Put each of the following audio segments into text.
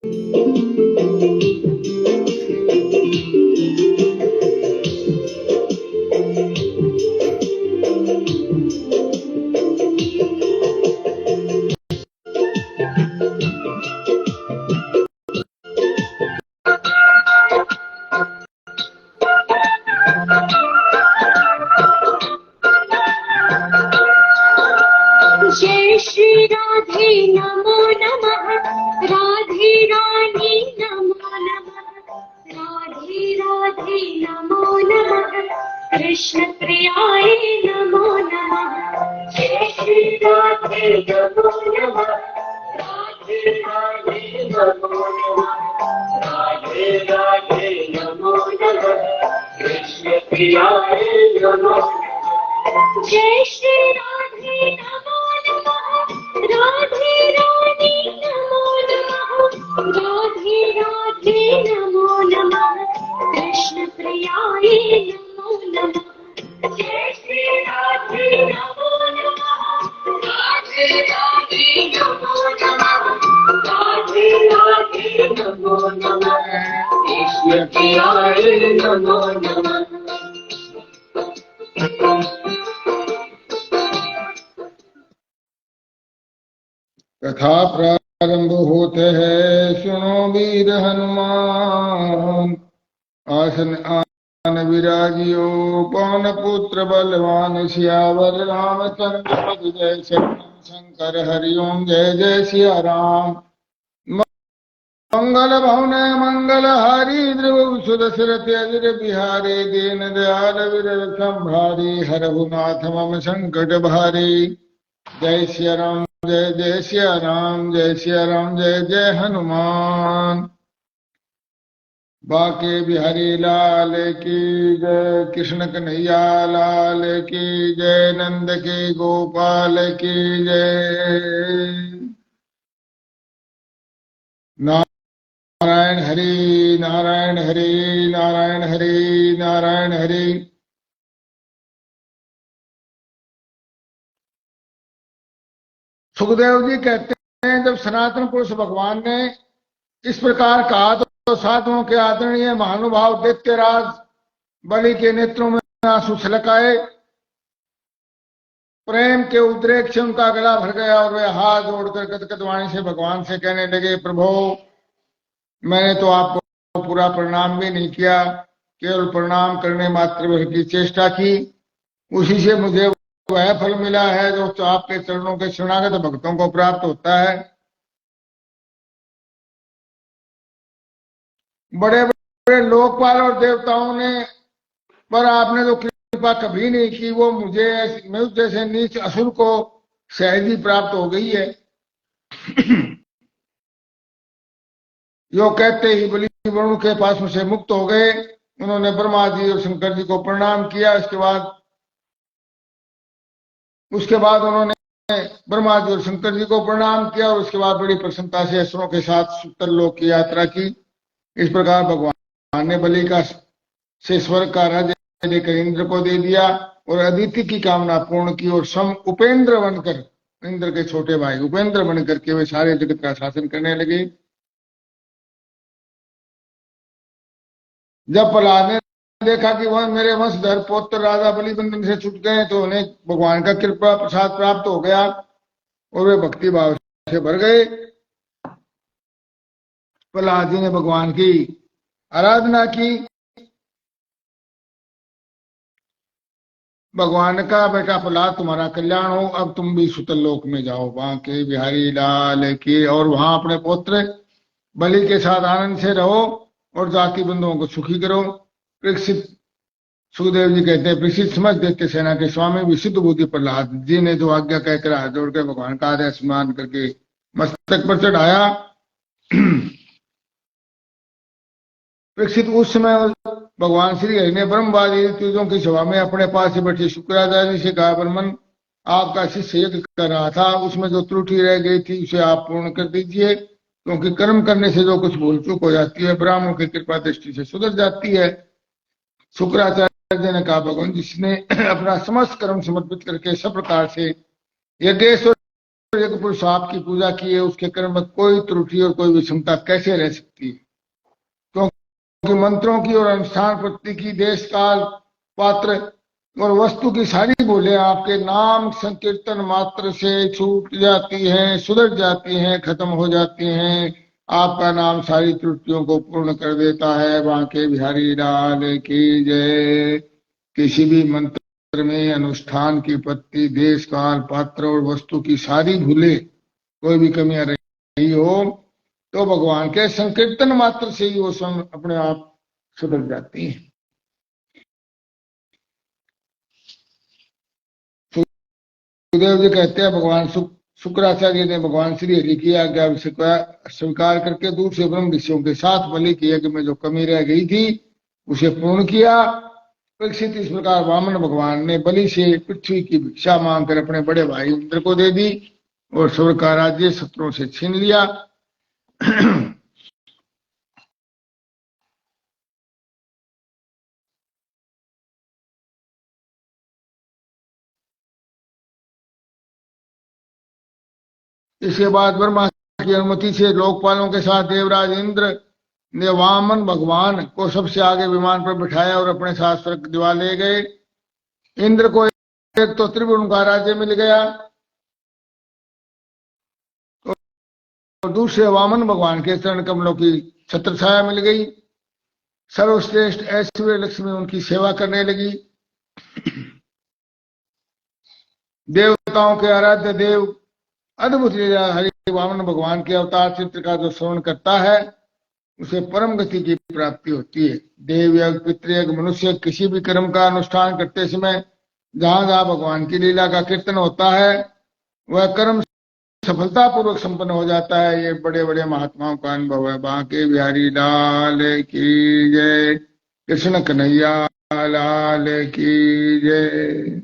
जय श्री राधे नमो नमः, राधे रानी नमो नमः, राधे राधे नमो नमः, कृष्ण प्रियाय नमो नमः। जय श्री राधे नमो नमः, राधे राधे नमो नमः, राधे राधे नमो नमः, कृष्ण प्रियाय नमो नमः। जय श्री राधे नमो नमः, राधे रानी नमो नमः, राधे राधे नमो नमः, कृष्ण प्रियाय नमो नमः। जय श्री राधे नमो नमः, राधे राधे नमो नमः, राधे राधे नमो नमः, कृष्ण प्रियाय नमो नमः। कथा प्रारंभ होते है, सुनो वीर हनुमान। आसन आन विराजियो, पवन पुत्र बलवान, सियावर रामचंद्र पद जय। शंकर हरिओम, जय जय सिया राम। मंगल भवन मंगल हारी, ध्रुव सुदशरथ अजिर बिहारी। दीन दयाल विरल संभारी, हरहु नाथ मम संकट भारी। जय सिया राम, जय जय सिया राम, जय सिया राम, जय जय हनुमान। बाके बिहारी लाल की जय, कृष्ण कन्हैया लाल की जय, नंद के गोपाल की जय। नारायण हरि नारायण हरि नारायण हरि नारायण हरि। सुखदेव जी कहते हैं, जब सनातन पुरुष भगवान ने इस प्रकार कहा तो साधुओं के आदरणीय महानुभाव दैत्यराज बलि के नेत्रों में आंसू छलक आए। प्रेम के उद्रेक से उनका गला भर गया और वे हाथ जोड़कर गदगद वाणी से भगवान से कहने लगे, प्रभु मैंने तो आपको पूरा प्रणाम भी नहीं किया, केवल प्रणाम करने मात्र की चेष्टा की। उसी से मुझे वह फल मिला है जो तो आपके चरणों के शरणागत भक्तों को प्राप्त होता है। बड़े बड़े लोकपाल और देवताओं ने पर आपने तो कृपा कभी नहीं की। वो मुझे जैसे नीच असुर को सहजी प्राप्त हो गई है। यो कहते ही बलि वरुण के पास से मुक्त हो गए। उन्होंने ब्रह्मा जी और शंकर जी को प्रणाम किया। उसके बाद उन्होंने ब्रह्मा जी और शंकर जी को प्रणाम किया और उसके बाद बड़ी प्रसन्नता से असुरों के साथ सुतर लोक की यात्रा की। इस प्रकार भगवान ने बलि का से स्वर्ग का राज्य लेकर इंद्र को दे दिया और अदिति की कामना पूर्ण की और सम उपेंद्र बनकर, इंद्र के छोटे भाई उपेंद्र बनकर के वे सारे जगत का शासन करने लगे। जब प्रहलाद ने देखा कि वह मेरे वंशधर पौत्र राजा बलि बंधन से छूट गए तो उन्हें भगवान का कृपा प्रसाद प्राप्त हो गया और वे भक्ति भाव से भर गए। प्रहलाद जी ने भगवान की आराधना की। भगवान का बेटा प्रहलाद तुम्हारा कल्याण हो, अब तुम भी सुतल लोक में जाओ, वहां के बिहारी लाल की, और वहां अपने पुत्र बलि के साथ आनंद से रहो और जाति बंधुओं को सुखी करो। परीक्षित सुखदेव जी कहते हैं, परीक्षित समझ देते सेना के स्वामी विशुद्ध बुद्धि प्रहलाद जी ने जो आज्ञा कहकर हाथ जोड़कर भगवान का आदेश मान करके मस्तक पर चढ़ाया। परीक्षित उस समय भगवान श्री हरि ने ब्रह्मवादी ऋतुजों की सभा में अपने पास से बैठे शुक्राचार्य से कहा, ब्रह्मन आपका शिष्य यज्ञ कर रहा था, उसमें जो त्रुटि रह गई थी उसे आप पूर्ण कर दीजिए, क्योंकि कर्म करने से जो कुछ भूल चूक हो जाती है ब्राह्मणों की कृपा दृष्टि से सुधर जाती है। शुक्राचार्य जी ने कहा, भगवान जिसने अपना समस्त कर्म समर्पित करके सब प्रकार से यज्ञेश्वर एक पुरुष आपकी पूजा किए, उसके कर्म में कोई त्रुटि और कोई विषमता कैसे रह सकती है? क्योंकि मंत्रों की और अनुष्ठान प्रति की, देश काल पात्र और वस्तु की सारी भूलें आपके नाम संकीर्तन मात्र से छूट जाती हैं, सुधर जाती हैं, खत्म हो जाती हैं। आपका नाम सारी त्रुटियों को पूर्ण कर देता है। बांके बिहारी लाल की जय। किसी भी मंत्र में अनुष्ठान की पत्ति, देश काल पात्र और वस्तु की सारी भूले, कोई भी कमियां रही हो तो भगवान के संकीर्तन मात्र से ही वो स्वयं अपने आप सुधर जाती हैं। सुखदेव जी कहते हैं भगवान शुक्राचार्य ने भगवान श्री हरि की आज्ञा स्वीकार करके दूसरे ब्रह्म ऋषियों के साथ बलि के यज्ञ में जो कमी रह गई थी उसे पूर्ण किया। परीक्षित इस प्रकार वामन भगवान ने बलि से पृथ्वी की भिक्षा मांगकर अपने बड़े भाई इंद्र को दे दी और स्वर्ग का राज्य शत्रुओं से छीन लिया। इसके बाद ब्रह्मा की अनुमति से लोकपालों के साथ देवराज इंद्र ने वामन भगवान को सबसे आगे विमान पर बिठाया और अपने साथ स्वर्ग दिवा ले गए। इंद्र को एक तो त्रिभुवन का राज्य मिल गया और दूसरे वामन भगवान के चरण कमलों की छत्र छाया मिल गई। सर्वश्रेष्ठ ऐश्वर्य लक्ष्मी उनकी सेवा करने लगी। देवताओं के आराध्य देव अद्भुत लीला हरि वामन भगवान के अवतार चित्र का जो श्रवण करता है उसे परम गति की प्राप्ति होती है। देव यज्ञ, पितृयज्ञ, मनुष्य किसी भी कर्म का अनुष्ठान करते समय जहां जहां भगवान की लीला का कीर्तन होता है वह कर्म सफलता पूर्वक संपन्न हो जाता है। ये बड़े बड़े महात्माओं का अनुभव है। बांके बिहारी लाल की जय। कृष्ण कन्हैया लाल की जय।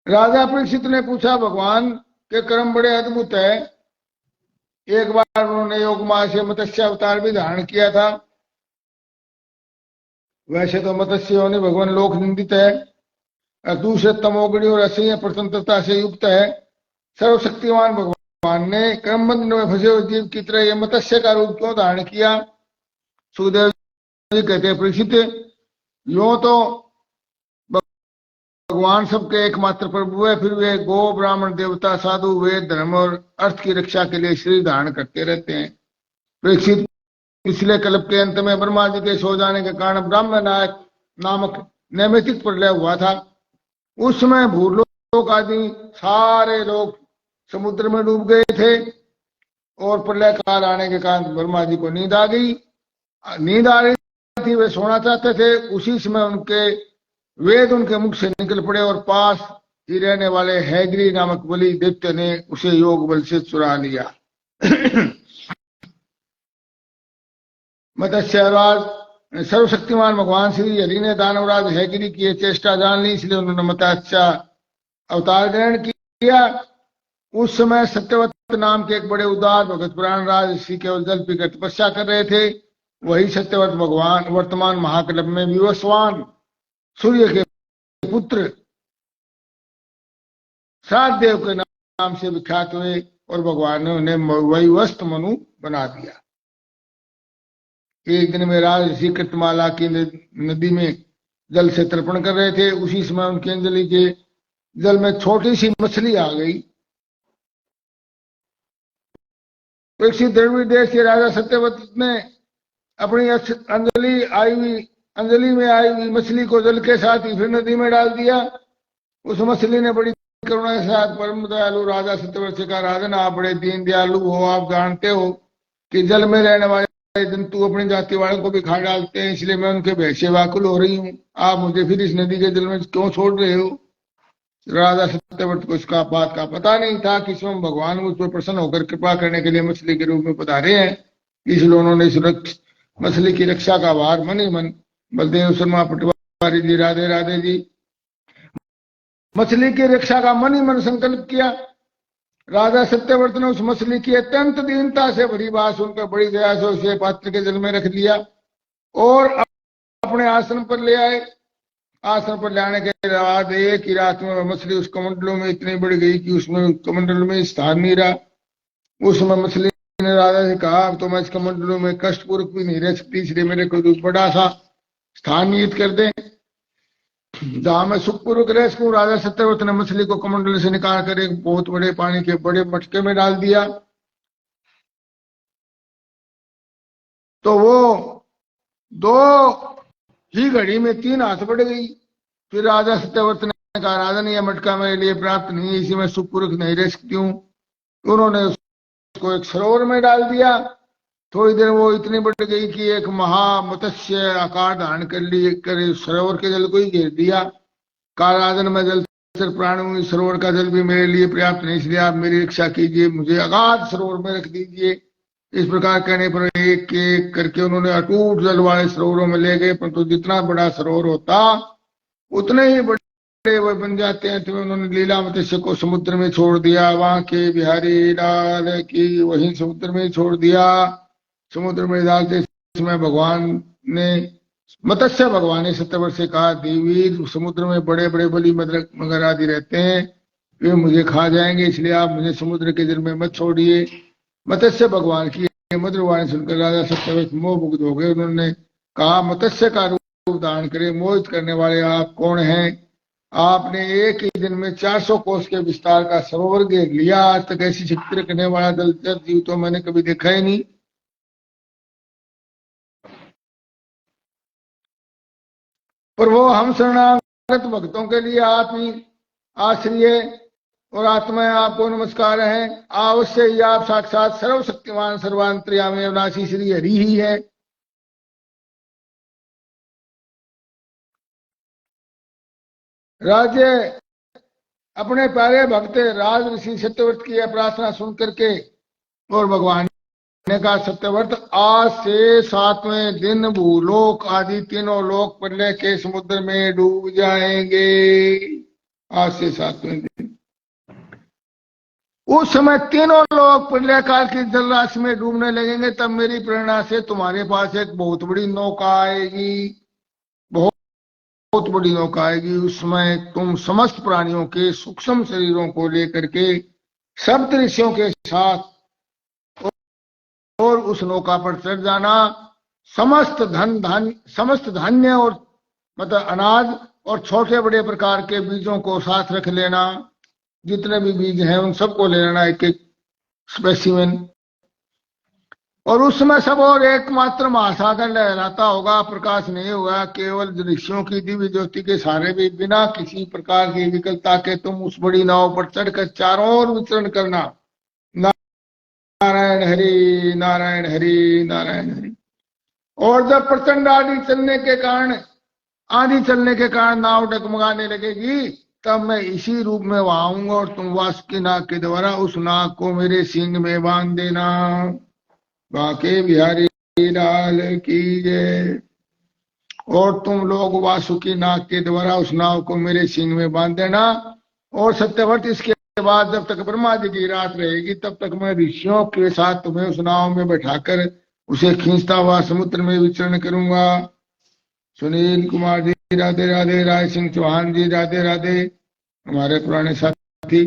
राजा परीक्षित ने पूछा भगवान के कर्म बड़े अद्भुत है। एक बार उन्होंने योग माया से मत्स्य अवतार भी धारण किया था। वैसे तो मत्स्य होने भगवान लोक निंदित है, दूसरे तमोगुणी और असह्य प्रतंत्रता से युक्त है। सर्वशक्तिमान भगवान ने कर्म बंधन में फंसे हुए जीव की तरह ये मत्स्य का रूप क्यों धारण किया? सुखदेव जी कहते हैं परीक्षित, यूं तो भगवान सबके एकमात्र प्रभु है, फिर वे गो ब्राह्मण देवता साधु वेद धर्म और अर्थ की रक्षा के लिए शरीर धारण करते रहते हैं। परीक्षित, पिछले कल्प के अंत में ब्रह्मा जी के सो जाने के कारण ब्राह्मण नायक नामक नैमितिक प्रलय हुआ था। उस समय भूलोक आदि सारे लोग समुद्र में डूब गए थे और प्रलय काल आने के कारण ब्रह्मा जी को नींद आ गई। नींद आ रही थी, वे सोना चाहते थे। उसी समय उनके वेद उनके मुख से निकल पड़े और पास ही रहने वाले हैग्री नामक बलि दैत्य ने उसे योग बल से चुरा लिया। मत्स्यराज सर्वशक्तिमान भगवान श्री हरि ने दानवराज हैग्री की चेष्टा जान ली, इसलिए उन्होंने मत्स्य अवतार ग्रहण किया। उस समय सत्यवत नाम के एक बड़े उदार भगत प्राणराज ऋषि केवल जल पीकर तपस्या कर रहे थे। वही सत्यवत भगवान वर्तमान महाकल्प में विवस्वान सूर्य के पुत्र श्राद्ध देव के नाम से विख्यात हुए और भगवान ने उन्हें वैवस्त मनु बना दिया। एक दिन में राज ऋषि कृतमाला की नदी में जल से तर्पण कर रहे थे। उसी समय उनकी अंजलि के जल में छोटी सी मछली आ गई। परीक्षित द्रविड़ देश के राजा सत्यवत ने अपनी अंजलि में आई हुई मछली को जल के साथ ही फिर नदी में डाल दिया। उस मछली ने बड़ी करुणा के साथ परम दयालु राजा सत्यव्रत से कहा, राजन आप बड़े दीन दयालु हो, आप जानते हो कि जल में रहने वाले जंतु अपनी जाति वालों को भी खा डालते हैं, इसलिए मैं उनके भय से व्याकुल हो रही हूँ। आप मुझे फिर इस नदी के जल में क्यों छोड़ रहे हो? राजा सत्यव्रत को इसका बात का पता नहीं था कि स्वयं भगवान मुझ पर प्रसन्न होकर कृपा करने के लिए मछली के रूप में पधारे हैं। इसलिए उन्होंने इस मछली की रक्षा का भार मन ही मन बलदेव शर्मा पटवारी जी, राधे राधे जी, मछली की रक्षा का मन ही मन संकल्प किया। राजा सत्यव्रत ने उस मछली की अत्यंत दीनता से भरी बात सुनकर बड़ी दया से उसे पात्र के जल में रख लिया और अपने आसन पर ले आए। आसन पर लाने के बाद एक ही रात में मछली उस कमंडलों में इतनी बढ़ गई कि उसमें कमंडल में स्थान नहीं रहा। उस समय मछली ने राजा से कहा, अब तो मैं इस कमंडलों में कष्टपूर्वक भी नहीं रह सकती, इसलिए मेरे को एक बड़ा सा स्थान नियत कर दे जहां मैं सुखपूर्वक रह सकूं। राजा सत्यव्रत ने मछली को कमंडल से निकाल कर एक बहुत बड़े पानी के बड़े मटके में डाल दिया। तो वो दो ही घड़ी में 3 हाथ बढ़ गई। फिर राजा सत्यव्रत ने कहा, राजन यह मटका मेरे लिए प्राप्त नहीं है, इसी में सुखपूर्वक नहीं रह सकती हूँ। उन्होंने उसको एक सरोवर में डाल दिया। थोड़ी देर वो इतनी बढ़ गई कि एक महामत्स्य आकार धारण कर लिए कर सरोवर के जल को ही घेर दिया। कहा, राजन मैं जलचर प्राणी हूं, सरोवर का जल भी मेरे लिए पर्याप्त नहीं, इसलिए आप मेरी रक्षा कीजिए, मुझे अगाध सरोवर में रख दीजिए। इस प्रकार कहने पर एक एक करके उन्होंने अटूट जल वाले सरोवरों में ले गए, परंतु जितना बड़ा सरोवर होता उतने ही बड़े वह बन जाते हैं। तो उन्होंने लीला मत्स्य को समुद्र में छोड़ दिया। वहां के बिहारी लाल की वहीं समुद्र में छोड़ दिया। समुद्र में डालते समय भगवान ने मत्स्य भगवान ने सत्यव्रत से कहा, देवी समुद्र में बड़े बड़े बलि मगर आदि रहते हैं, वे मुझे खा जाएंगे, इसलिए आप मुझे समुद्र के जल में मत छोड़िए। मत्स्य भगवान की मधुर वाणी सुनकर राजा सत्यव्रत मोहमुग्ध हो गए। उन्होंने कहा, मत्स्य का रूप धारण करे मोहित करने वाले आप कौन हैं? आपने एक ही दिन में 400 कोस के विस्तार का सरोवर घेर लिया। आज तक ऐसी शक्ति रखने वाला दलचर जीव तो मैंने कभी देखा ही नहीं। पर वो हम शरणागत भक्तों के लिए आप ही आश्रय और आत्मा आपको नमस्कार है। अवश्य ही आप साक्षात सर्वशक्तिमान सर्वांतर्यामी अविनाशी श्री हरि ही है। राज्य अपने प्यारे भक्त राज ऋषि सत्यव्रत की प्रार्थना सुन करके और भगवान ने कहा, सत्यव्रत आज से 7वें दिन भूलोक आदि तीनों लोक प्रलय के समुद्र में डूब जाएंगे। आज से 7वें दिन उस समय तीनों लोग प्रलय काल की जलराशि में डूबने लगेंगे। तब मेरी प्रेरणा से तुम्हारे पास एक बहुत बड़ी नौका आएगी, बहुत बड़ी नौका आएगी। उसमें तुम समस्त प्राणियों के सूक्ष्म शरीरों को लेकर के सप्त ऋषियों के साथ और उस नौका पर चढ़ जाना। समस्त धान्य और मतलब अनाज और छोटे बड़े प्रकार के बीजों को साथ रख लेना। जितने भी बीज हैं उन सबको ले लेना, एक एक स्पेसिमेन। और उसमें सब और एकमात्र महासागर लहराता होगा, प्रकाश नहीं होगा, केवल ऋषियों की दिव्य ज्योति के सहारे भी बिना किसी प्रकार की विकलता के तुम उस बड़ी नाव पर चढ़कर चारों ओर विचरण करना। नारायण हरि नारायण हरि नारायण हरि। और जब प्रचंड आंधी चलने के कारण नाव डगमगाने लगेगी, तब मैं इसी रूप में वहां आऊंगा और तुम वासुकी नाग के द्वारा उस नाग को मेरे सींग में बांध देना। बाके बिहारी लाल की जय। और तुम लोग वासुकी नाग के द्वारा उस नाव को मेरे सींग में बांध देना। और सत्यव्रत इसके बाद जब तक ब्रह्मा जी की रात रहेगी तब तक मैं ऋषियों के साथ तुम्हें उस नाव में बैठाकर उसे खींचता हुआ समुद्र में विचरण करूंगा। सुनील कुमार जी राधे राधे, राय सिंह चौहान जी राधे राधे, हमारे पुराने साथी।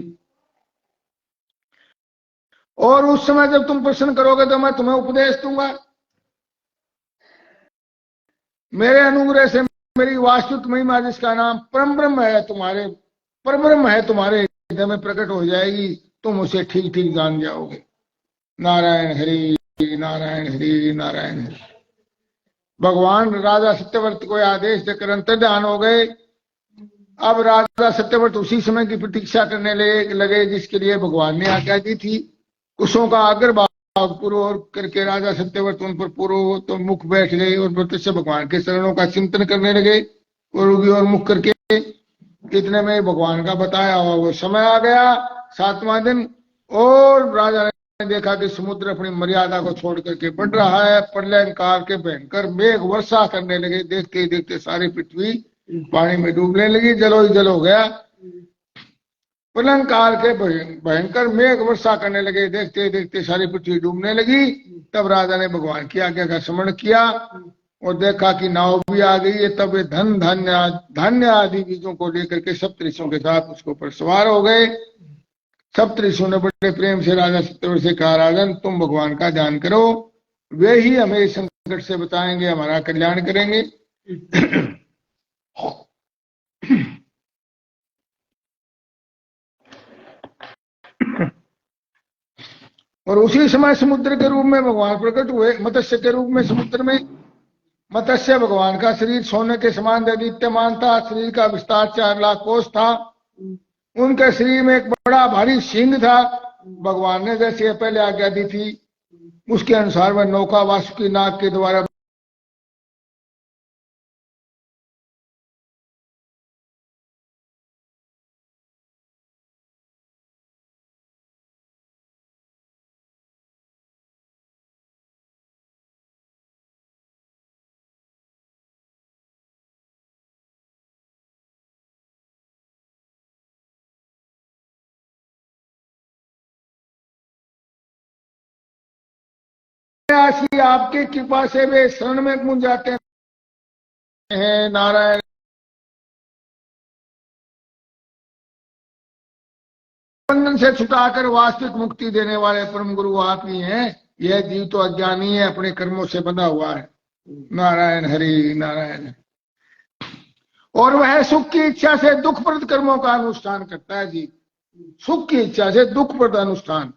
और उस समय जब तुम प्रश्न करोगे तो मैं तुम्हें उपदेश दूंगा। मेरे अनुग्रह से मेरी वास्तविक महिमा जिसका नाम परम ब्रह्म है, तुम्हारे परब्रह्म है, तुम्हारे हृदय में प्रकट हो जाएगी। तुम उसे ठीक ठीक जान जाओगे। नारायण हरि नारायण हरि नारायण हरि। भगवान राजा सत्यव्रत को आदेश देकर अंतर्ध्यान हो गए। अब राजा सत्यव्रत उसी समय की प्रतीक्षा करने लगे जिसके लिए भगवान ने आज्ञा दी थी। कुशों का अग्रभाग पूर्व करके राजा सत्यव्रत उन पर पूर्व तो मुख बैठ गए और प्रत्यक्ष भगवान के चरणों का चिंतन करने लगे। पूर्वी और मुख करके इतने में भगवान का बताया हुआ वो समय आ गया, 7वां दिन। और राजा ने देखा कि समुद्र अपनी मर्यादा को छोड़ करके बढ़ रहा है। प्रलय काल के भयंकर मेघ वर्षा करने लगे। देखते ही देखते सारी पृथ्वी पानी में डूबने लगी, जलो ही जल हो गया। प्रलय काल के भयंकर मेघ वर्षा करने लगे, देखते देखते सारी पृथ्वी डूबने लगी। तब राजा ने भगवान की आज्ञा का स्मरण किया और देखा कि नाव भी आ गई है, तब वे धन धान्य धान्य आदि बीजों को लेकर के सप्तऋषियों के साथ उसके ऊपर सवार हो गए। सप्तऋषियों ने बड़े प्रेम से राजा सत्यव्रत से कहा, राजन तुम भगवान का ध्यान करो, वे ही हमें इस संकट से बचाएंगे, हमारा कल्याण करेंगे। और उसी समय समुद्र के रूप में भगवान प्रकट हुए, मत्स्य के रूप में समुद्र में। मत्स्य भगवान का शरीर सोने के समान दैदीप्यमान था, शरीर का विस्तार 4 लाख कोस था। उनके शरीर में एक बड़ा भारी सिंह था। भगवान ने जैसे पहले आज्ञा दी थी उसके अनुसार वह नौका वासुकी नाग के द्वारा ऐसी आपकी कृपा से वे शरण में कूद जाते हैं। नारायण बंधन से छुटाकर वास्तविक मुक्ति देने वाले परम गुरु आप ही हैं। यह जीव तो अज्ञानी है, अपने कर्मों से बंधा हुआ है। नारायण हरि नारायण। और वह सुख की इच्छा से दुखप्रद कर्मों का अनुष्ठान करता है जी, सुख की इच्छा से दुखप्रद अनुष्ठान।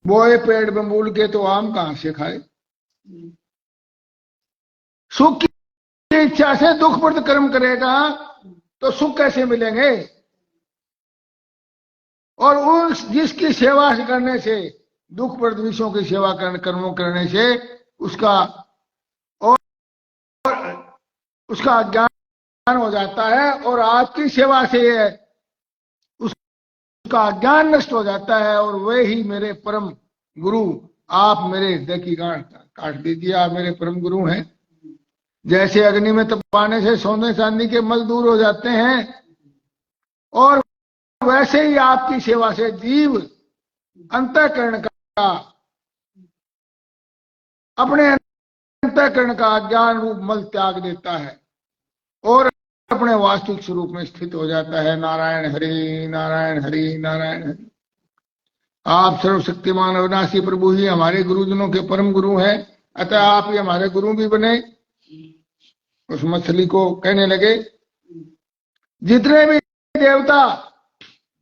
बोए पेड़ बंबूल के तो आम कहां से खाए। सुख की इच्छा से दुखप्रद कर्म करेगा तो सुख कैसे मिलेंगे। और उस जिसकी सेवा करने से, दुखप्रद विषयों की सेवा कर्मों करने से उसका और उसका ज्ञान हो जाता है, और आपकी सेवा से उसका ज्ञान नष्ट हो जाता है। और वे ही मेरे परम गुरु, आप मेरे हृदय की गांठ काट दीजिए, आप मेरे परम गुरु हैं। जैसे अग्नि में तपाने से सोने चांदी के मल दूर हो जाते हैं, और वैसे ही आपकी सेवा से जीव अंतःकरण का, अपने अंतःकरण का ज्ञान रूप मल त्याग देता है और अपने वास्तविक स्वरूप में स्थित हो जाता है। नारायण हरि नारायण हरि नारायण हरि। आप सर्वशक्तिमान अविनाशी प्रभु ही हमारे गुरुजनों के परम गुरु हैं, अतः आप ही हमारे गुरु भी बने। उस मछली को कहने लगे, जितने भी देवता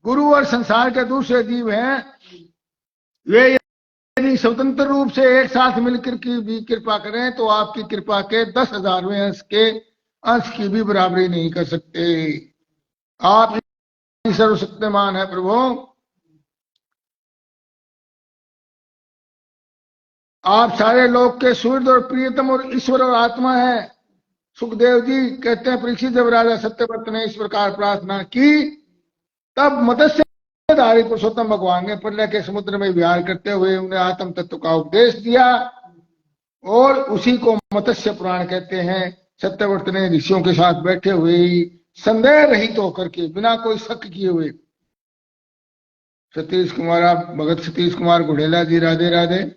गुरु और संसार के दूसरे जीव हैं, वे यदि स्वतंत्र रूप से एक साथ मिलकर की भी कृपा करें तो आपकी कृपा के 10,000वें अंश की भी बराबरी नहीं कर सकते। आप ही सर्वशक्तिमान है प्रभु। आप सारे लोक के सूर्य और प्रियतम और ईश्वर और आत्मा है। सुखदेव जी कहते हैं, परीक्षित जब राजा सत्यव्रत ने इस प्रकार प्रार्थना की, तब मत्स्यधारी पुरुषोत्तम भगवान ने प्रलय के समुद्र में विहार करते हुए उन्हें आत्म तत्व का उपदेश दिया, और उसी को मत्स्य पुराण कहते हैं। सत्यव्रत ने ऋषियों के साथ बैठे हुए ही संदेह रहित होकर के, बिना कोई शक किए हुए, सतीश कुमार, भगत सतीश कुमार घुड़ेला जी, राधे राधे।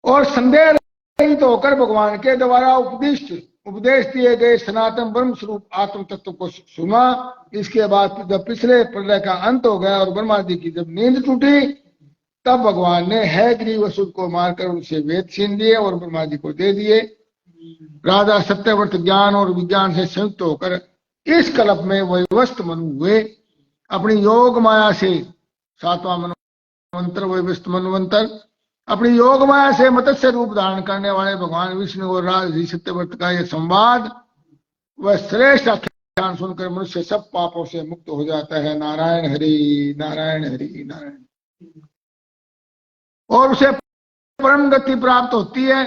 और संदेह रहित होकर भगवान के द्वारा उपदेश दिए गए सनातन ब्रह्म स्वरूप आत्म तत्व को सुना। इसके बाद जब पिछले प्रलय का अंत हो गया और ब्रह्मा जी की जब नींद टूटी, तब भगवान ने हैग्रीव असुर को मारकर उनसे वेद छीन लिए और ब्रह्मा जी को दे दिए। राजा सत्यव्रत ज्ञान और विज्ञान से संयुक्त होकर इस कल्प में वैवस्त मनु हुए। अपनी योग माया से, 7वां मनवंतर वैवस्त मनवंतर, अपनी योग माया से मत्स्य रूप धारण करने वाले भगवान विष्णु और राजर्षि सत्यव्रत का यह संवाद, वह श्रेष्ठ आख्यान सुनकर मनुष्य सब पापों से मुक्त हो जाता है। नारायण हरि नारायण हरि नारायण। और उसे परम गति प्राप्त होती है।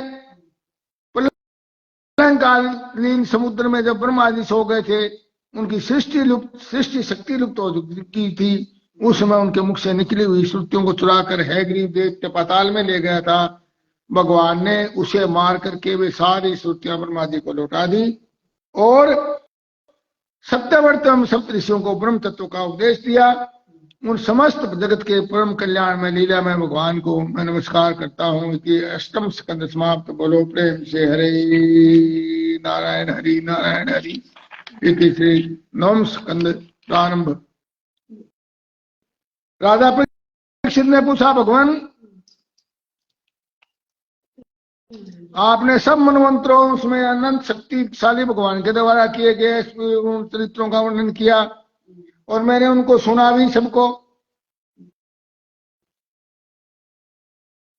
प्रलयकालीन समुद्र में जब ब्रह्मा जी सो गए थे, उनकी सृष्टि शक्ति लुप्त हो चुकी थी। उस समय उनके मुख से निकली हुई श्रुतियों को चुराकर हैग्रीव दैत्य पाताल में ले गया था। भगवान ने उसे मार करके वे सारी श्रुतियां ब्रह्मा जी को लौटा दी, और सत्यव्रत सप्तऋषियों को ब्रह्म तत्व का उपदेश दिया। उन समस्त जगत के परम कल्याण में लीला में भगवान को मैं नमस्कार करता हूँ कि अष्टम स्कंद समाप्त। बोलो प्रेम से हरे नारायण हरि नारायण हरि। इति श्री नवम स्कंद प्रारंभ। राजा परीक्षित ने पूछा, भगवान आपने सब मनवंतरों उसमें अनंत शक्तिशाली भगवान के द्वारा किए गए चरित्रों का वर्णन किया और मैंने उनको सुना भी सबको।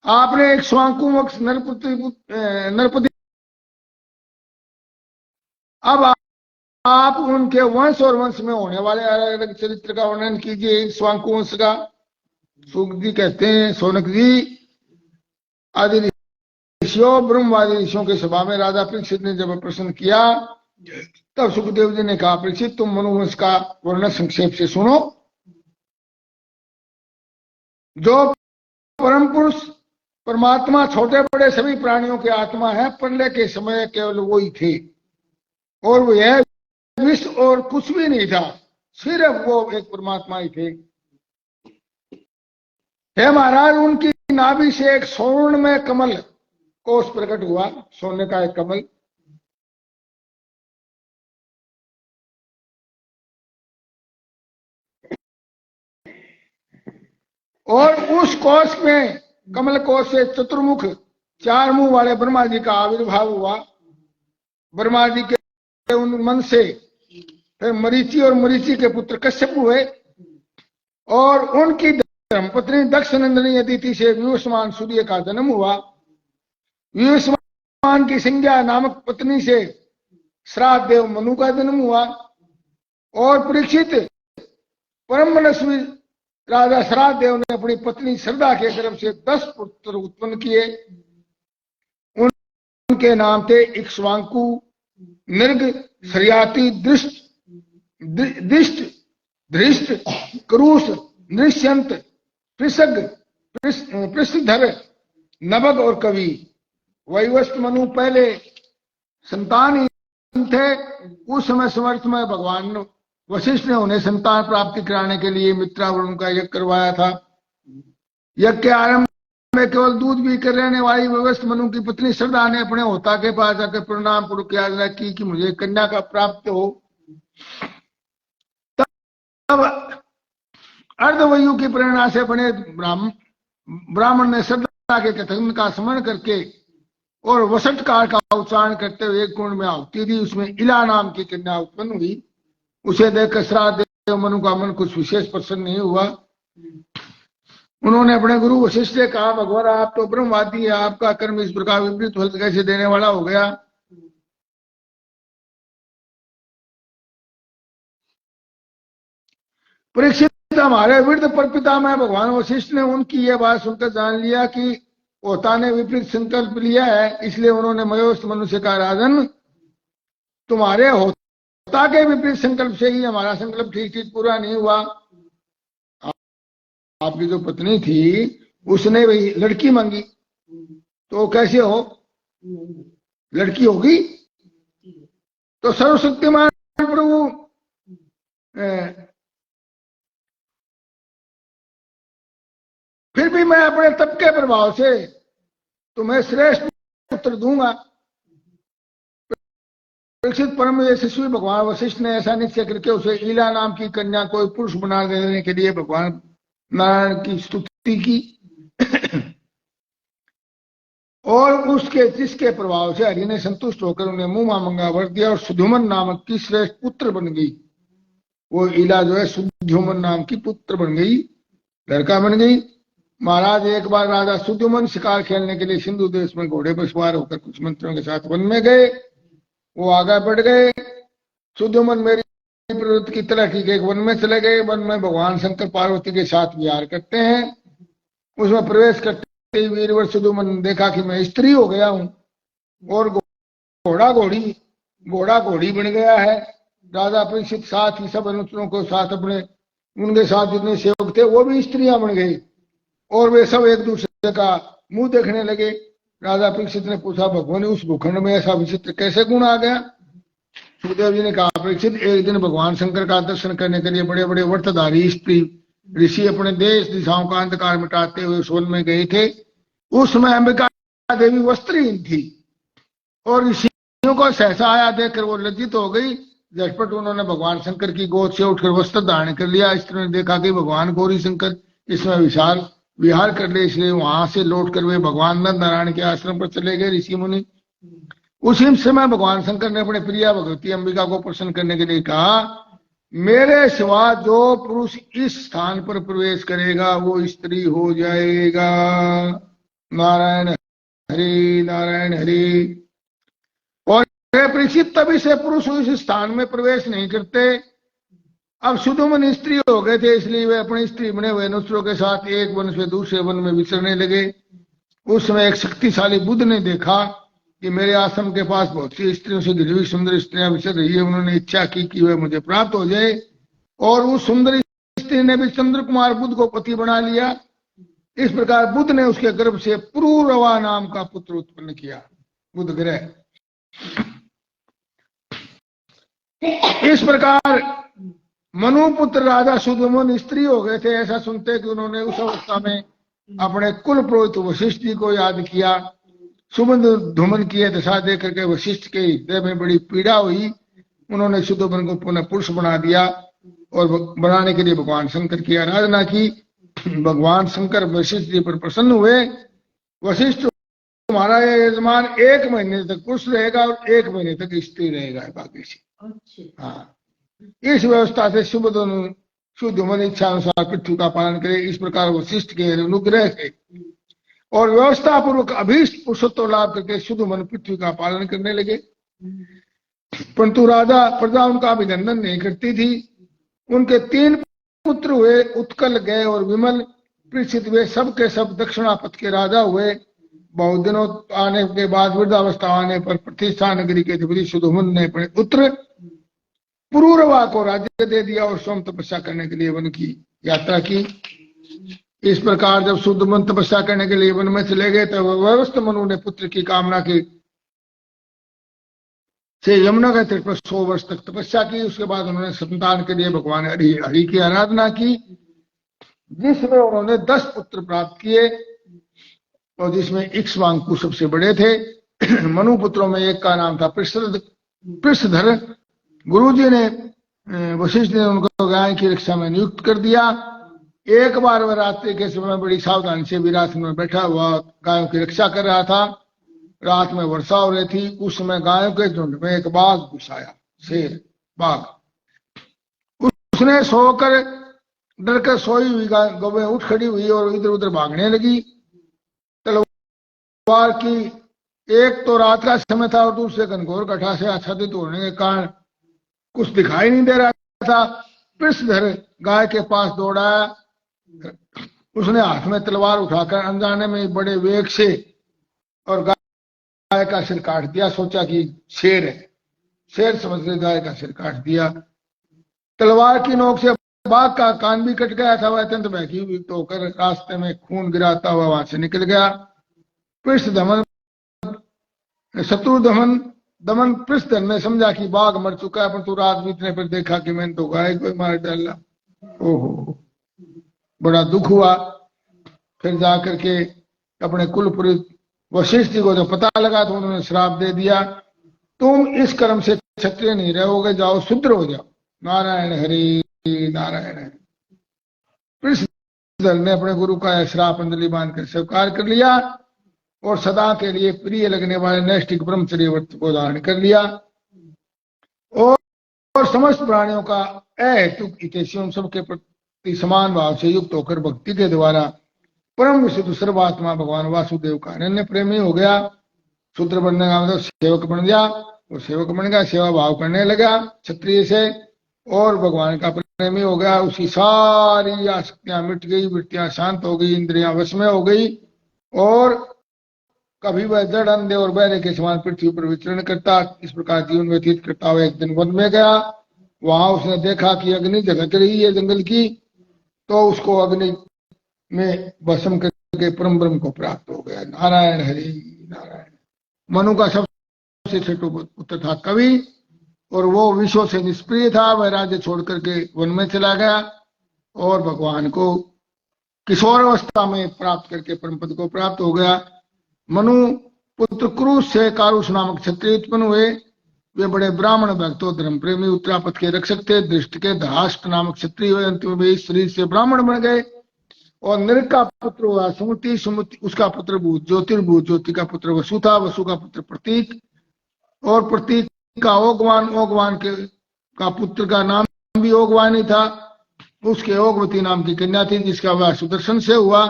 आपने एक स्वांकु वक्ष नरपति अब आप उनके वंश और वंश में होने वाले अलग अलग चरित्र का वर्णन कीजिए। स्वांकु वंश का सुख जी कहते हैं, सोनक जी आदि ऋषियों ब्रह्मवादी ऋषियों के सभा में राजा परीक्षित ने जब प्रश्न किया तब सुखदेव जी ने कहा, परीक्षित तुम मनुवंश का वर्णन संक्षेप से सुनो। जो परम पुरुष परमात्मा छोटे बड़े सभी प्राणियों के आत्मा है, प्रलय के समय केवल वो ही थे और वो यह विश्व और कुछ भी नहीं था, सिर्फ वो एक परमात्मा ही थे। हे महाराज, उनकी नाभि से एक स्वर्ण में कमल कोष प्रकट हुआ, सोने का एक कमल। और उस कोष में कमल कोष से चतुर्मुख 4 मुंह वाले ब्रह्मा जी का आविर्भाव हुआ। ब्रह्मा जी के उन मन से फिर मरीचि और मरीचि के पुत्र कश्यप हुए और उनकी धर्मपत्नी दक्षनंदिनी अदिति से विवस्वान सूर्य का जन्म हुआ। विवस्वान की संज्ञा नामक पत्नी से श्राद्ध देव मनु का जन्म हुआ और परीक्षित परम मनस्वी राजा श्राद्ध देव ने अपनी पत्नी श्रद्धा के गर्भ से 10 पुत्र उत्पन्न किए। उनके नाम थे इक्ष्वाकु, निर्ग, श्रयाति, दिष्ट, धृष्ट, क्रूस, नृष्यंत, पृषग, पृष्ठधर, नभग और कवि। वैवस्वत मनु पहले संतान ही थे। उस समय समर्थ में भगवान वशिष्ठ ने उन्हें संतान प्राप्ति कराने के लिए मित्रावरुण का यज्ञ करवाया था। यज्ञ के आरंभ में केवल दूध भी कर रहने वाली वैवस्वत मनु की पत्नी श्रद्धा ने अपने होता के पास जाकर प्रणाम पूर्वक याचना की कि मुझे कन्या का प्राप्त हो। तब अर्धवयु की प्रेरणा से बने ब्राह्मण ने श्रद्धा के कथन का स्मरण करके और वसटकार का उच्चारण करते हुए एक कुंड में आहुति दी। उसमें इला नाम की कन्या उत्पन्न हुई। उसे देखकर श्राद्ध देव मनु का मन कुछ विशेष प्रसन्न नहीं हुआ। उन्होंने अपने गुरु वशिष्ठ से कहा, भगवान आप तो ब्रह्मवादी है, आपका कर्म इस प्रकार विपरीत फल कैसे देने वाला हो गया। परीक्षित हमारे वृद्ध परपिता में भगवान वशिष्ठ ने उनकी यह बात सुनकर जान लिया कि होता ने विपरीत संकल्प लिया है, इसलिए उन्होंने मयोस्त मनु से कहा, राजन तुम्हारे होता के विपरीत संकल्प से ही हमारा संकल्प ठीक ठीक पूरा नहीं हुआ। आपकी जो पत्नी थी उसने भी लड़की मांगी, तो कैसे हो, लड़की होगी तो सर्वशक्तिमान प्रभु फिर भी मैं अपने तप के प्रभाव से तुम्हें श्रेष्ठ पुत्र दूंगा। परीक्षित परम यशस्वी भगवान वशिष्ठ ने ऐसा निश्चय करके उसे ईला नाम की कन्या को पुरुष बना देने के लिए भगवान नारायण की स्तुति की और उसके जिसके प्रभाव से हरि ने संतुष्ट होकर उन्हें मुंह मांगा वर दिया और सुद्युमन नामक की श्रेष्ठ पुत्र बन गई। वो ईला जो है सुद्युमन नाम की पुत्र बन गई, लड़का बन गई। महाराज एक बार राजा सुद्युमन शिकार खेलने के लिए सिंधु देश में घोड़े पर सवार होकर कुछ मंत्रियों के साथ वन में गए। वो आगे बढ़ गए। सुद्युमन मेरी प्रवृत्ति की तरह ठीक एक वन में चले गए। वन में भगवान शंकर पार्वती के साथ विहार करते हैं। उसमें प्रवेश करते ही वीरवर सुद्युमन ने देखा कि मैं स्त्री हो गया हूं और घोड़ा घोड़ी बन गया है। राजा परीक्षित साथ ही सब अनुचरों को साथ अपने उनके साथ जितने सेवक थे वो भी स्त्रियां बन गई और वे सब एक दूसरे का मुंह देखने लगे। राजा परीक्षित ने पूछा, भगवान उस भूखंड में ऐसा विचित्र कैसे गुण आ गया। सुखदेव जी ने कहा, परीक्षित एक दिन भगवान शंकर का दर्शन करने के लिए बड़े बड़े व्रतधारी स्त्री ऋषि अपने देश दिशाओं का अंधकार मिटाते हुए उस वन में गए थे। उस समय अंबिका देवी वस्त्रहीन थी और ऋषियों को सहसा आया देखकर वो लज्जित हो गई। झटपट उन्होंने भगवान शंकर की गोद से उठकर वस्त्र धारण कर लिया। स्त्री ने देखा कि भगवान गौरी शंकर इसमें विशाल विहार कर ले, इसलिए वहां से लौटकर वे भगवान नंद नारायण के आश्रम पर चले गए। ऋषि मुनि उसी समय भगवान शंकर ने अपने प्रिया भगवती अंबिका को प्रसन्न करने के लिए कहा, मेरे सिवा जो पुरुष इस स्थान पर प्रवेश करेगा वो स्त्री हो जाएगा। नारायण हरि नारायण हरि। और परीक्षित, तभी से पुरुष इस स्थान में प्रवेश नहीं करते। अब सुदुमन स्त्री हो गए थे, इसलिए वे अपनी स्त्री बने हुए अनुचरों के साथ एक वन से दूसरे वन में विचरने लगे। उस समय एक शक्तिशाली बुद्ध ने देखा कि मेरे आश्रम के पास बहुत सी स्त्रियों से घिरी हुई सुंदर स्त्रियां विचर रही है। उन्होंने इच्छा की कि वह मुझे प्राप्त हो जाए और उस सुंदर स्त्री ने भी चंद्र कुमार बुद्ध को पति बना लिया। इस प्रकार बुद्ध ने उसके गर्भ से पुरूरवा नाम का पुत्र उत्पन्न किया। बुद्ध ग्रह। इस प्रकार मनुपुत्र राजा सुदुमन स्त्री हो गए थे। ऐसा सुनते कि उन्होंने उस अवस्था में अपने कुल पुरोहित वशिष्ठ जी को याद किया। सुबंध धूमन की दशा देख करके वशिष्ठ के हृदय में बड़ी पीड़ा हुई। उन्होंने सुदुमन को पुनः पुरुष बना दिया और बनाने के लिए भगवान शंकर की आराधना की। भगवान शंकर वशिष्ठ जी पर प्रसन्न हुए। वशिष्ठ, तुम्हारा यजमान 1 महीने तक पुरुष रहेगा और 1 महीने तक स्त्री रहेगा बाकी से। हाँ, इस व्यवस्था से सुदुमन इच्छा अनुसार पृथ्वी का पालन करे। इस प्रकार वशिष्ठ के अनुग्रह से और व्यवस्था पूर्वक अभीष्ट पुरुषत्व लाभ करके सुदुमन पृथ्वी का पालन करने लगे। परंतु राजा प्रजा उनका अभिनंदन नहीं करती थी। उनके 3 पुत्र हुए, उत्कल, गय और विमल। परीक्षित, वे सब के सब दक्षिणापथ के राजा हुए। बहुत दिनों आने के बाद वृद्धावस्था आने पर प्रतिष्ठा नगरी के अधिपति सुदुमन ने अपने पुत्र पुरूरवा को राज्य दे दिया और स्वयं तपस्या करने के लिए वन की यात्रा की। इस प्रकार जब सुदुमन तपस्या करने के लिए वन में चले गए तो व्यवस्थ मनु ने पुत्र की कामना की से यमुना के तट पर 100 वर्ष तक तपस्या की। उसके बाद उन्होंने संतान के लिए भगवान हरि की आराधना की, जिसमें उन्होंने 10 पुत्र प्राप्त किए और जिसमें इक्ष्वाकु सबसे बड़े थे। मनु पुत्रों में एक का नाम था पृष्ठधर। गुरुजी ने वशिष्ठ ने उनको गाय की रक्षा में नियुक्त कर दिया। एक बार वह रात्रि के समय बड़ी सावधानी से विरासत में बैठा हुआ गायों की रक्षा कर रहा था। रात में वर्षा हो रही थी। उस समय गायों के झुंड में एक बाघ घुस आया, शेर बाघ। उसने सोकर डरकर सोई हुई गौवें उठ खड़ी हुई और इधर उधर भागने लगी। तलवार की एक तो रात का समय था और दूसरे घनघोर गड्ढा से आच्छादित होने के कारण कुछ दिखाई नहीं दे रहा था। पृष्ठधर गाय के पास दौड़ाया। उसने हाथ में तलवार उठाकर अनजाने में बड़े वेग से और गाय का सिर काट दिया। सोचा कि शेर है, शेर समझ कर गाय का सिर काट दिया। तलवार की नोक से बाघ का कान भी कट गया था। वह अत्यंत भयभीत होकर रास्ते में खून गिराता हुआ वहां से निकल गया। पृष्ठधमन दमन पृष्ठधर ने समझा कि बाघ मर चुका है, परंतु रात बीतने पर देखा कि मैंने तो गाय को मार डाला। ओहो, बड़ा दुख हुआ। फिर जाकर के अपने कुलपुरोहित वशिष्ठ जी को जब पता लगा तो उन्होंने श्राप दे दिया, तुम इस कर्म से क्षत्रिय नहीं रहोगे, जाओ शूद्र हो जाओ। नारायण हरि नारायण हरि। पृष्ठधर ने अपने गुरु का श्राप अंजलि बांधकर स्वीकार कर लिया और सदा के लिए प्रिय लगने वाले नैष्ठिक ब्रह्मचर्य व्रत को धारण कर लिया और समस्त प्राणियों का अहेतुक हितैषियों सबके प्रति समान भाव से युक्त होकर भक्ति के द्वारा परम विशुद्ध सर्वात्मा भगवान वासुदेव का अनन्य प्रेमी हो गया। शूद्र बनने का मतलब सेवक बन गया। वो सेवक बन गया, सेवा भाव करने लगा क्षत्रिय से और भगवान का प्रेमी हो गया। उसकी सारी आसक्तियां मिट गई, वृत्तियां शांत हो गई, इंद्रियां वश में हो गई और कभी वह जड़ अंधे और बहरे के समान पृथ्वी पर विचरण करता। इस प्रकार जीवन व्यतीत करता हुआ एक दिन वन में गया। वहां उसने देखा कि अग्नि झलक रही है जंगल की, तो उसको अग्नि में भस्म करके परम ब्रह्म को प्राप्त हो गया। नारायण हरि नारायण। मनु का सबसे छोटा पुत्र था कवि और वो विश्व से निष्प्रिय था। वह राज्य छोड़ करके वन में चला गया और भगवान को किशोर अवस्था में प्राप्त करके परम पद को प्राप्त हो गया। मनु पुत्र क्रूस से कारुष नामक क्षत्रिय उत्पन्न हुए। वे बड़े ब्राह्मण भक्तों धर्म प्रेमी उत्तरापथ के रक्षक थे। दृष्ट के धाष्ट नामक क्षत्रिय हुए। अंत में वे इस शरीर से ब्राह्मण बन गए। और नृग का पुत्र हुआ सुमति, सुमति उसका पुत्र भूत, ज्योतिर्भूत ज्योति का पुत्र वसु था, वसु का पुत्र प्रतीक, और प्रतीक का ओगवान, ओगवान के का पुत्र का नाम भी ओगवान ही था। उसके ओगवती नाम की कन्या थी जिसका विवाह सुदर्शन से हुआ।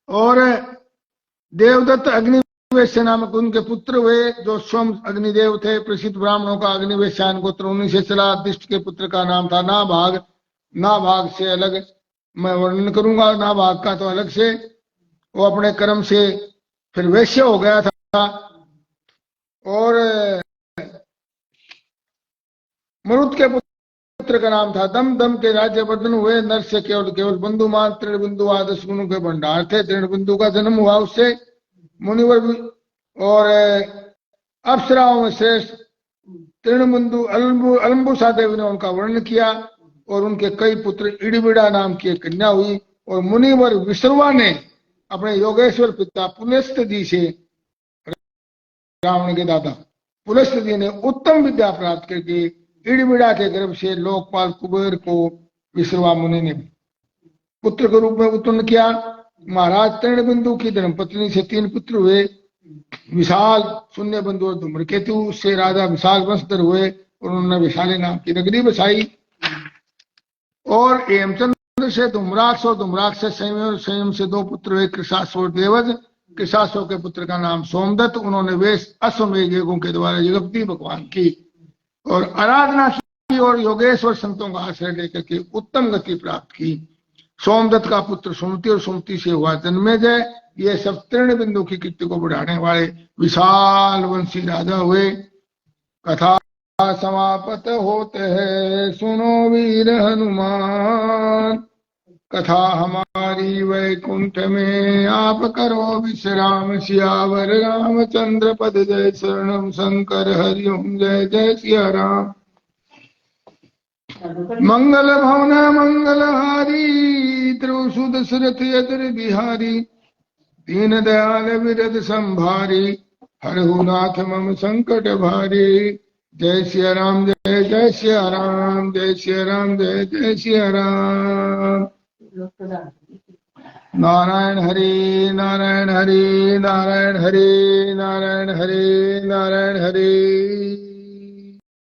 और देवदत्त अग्निवेश नामक उनके पुत्र हुए जो सोम अग्निदेव थे। प्रसिद्ध ब्राह्मणों का अग्निवेशायन गोत्र उन्हीं से चला। दिष्ट के पुत्र का नाम था नाभाग। नाभाग से अलग मैं वर्णन करूंगा, नाभाग का तो अलग से, वो अपने कर्म से फिर वैश्य हो गया था। और मरुत के पुत्र का नाम था दम। दम के राज्यवर्धन हुए। नर से केवल केवल बिंदु मान तृण बिंदु आदर्श गुणों के भंडार थे। तृण बिंदु का जन्म हुआ उससे। मुनिवर और अप्सराओं में श्रेष्ठ तृण बिंदु अलम्बुसा देवी ने उनका वर्णन किया। और उनके कई पुत्र, इडिबिड़ा नाम की एक कन्या हुई। और मुनिवर विश्रवा ने अपने योगेश्वर पिता पुलस्त जी से, रावण के दादा पुलस्त जी ने उत्तम विद्या प्राप्त करके इडिबिड़ा के गर्भ से लोकपाल कुबेर को विश्रवा मुनि ने पुत्र के रूप में उत्पन्न किया। महाराज तृण बिंदु की धर्मपत्नी से 3 पुत्र हुए, विशाल, शून्य बंधु और धूम्रकेतु। उससे राजा विशाल वंशधर हुए और उन्होंने विशाली नाम की नगरी बसाई। और हेमचंद्र से धूम्राक्ष और धूम्राक्ष से संयम से 2 पुत्र हुए, कृशास और देवज। कृशासों के पुत्र का नाम सोमदत्त। उन्होंने वेश अश्वमेध यज्ञों के द्वारा जगपति भगवान की और आराधना की और योगेश्वर संतों का आश्रय लेकर के उत्तम गति प्राप्त की। सोमदत्त का पुत्र सुमति और सुमति से हुआ जन्मेजय। ये सब तृण बिंदु की कीर्ति को बढ़ाने वाले विशाल वंशी राजा हुए। कथा समाप्त होते है सुनो वीर हनुमान। कथा हमारी वैकुंठ में आप करो विश्राम। सियावर रामचंद्र पद जय शरणम। शंकर हरिओम जय जय सिया राम। मंगल भवन मंगलहारी त्रिशूल दशरथ यदुर बिहारी। दीन दयाल विरद संभारी हरहु नाथ मम संकट भारी। जय सिया राम जय जय सिया राम। जय सिया राम जय जय सिया राम। नारायण हरे नारायण हरे नारायण हरे नारायण हरे नारायण हरे।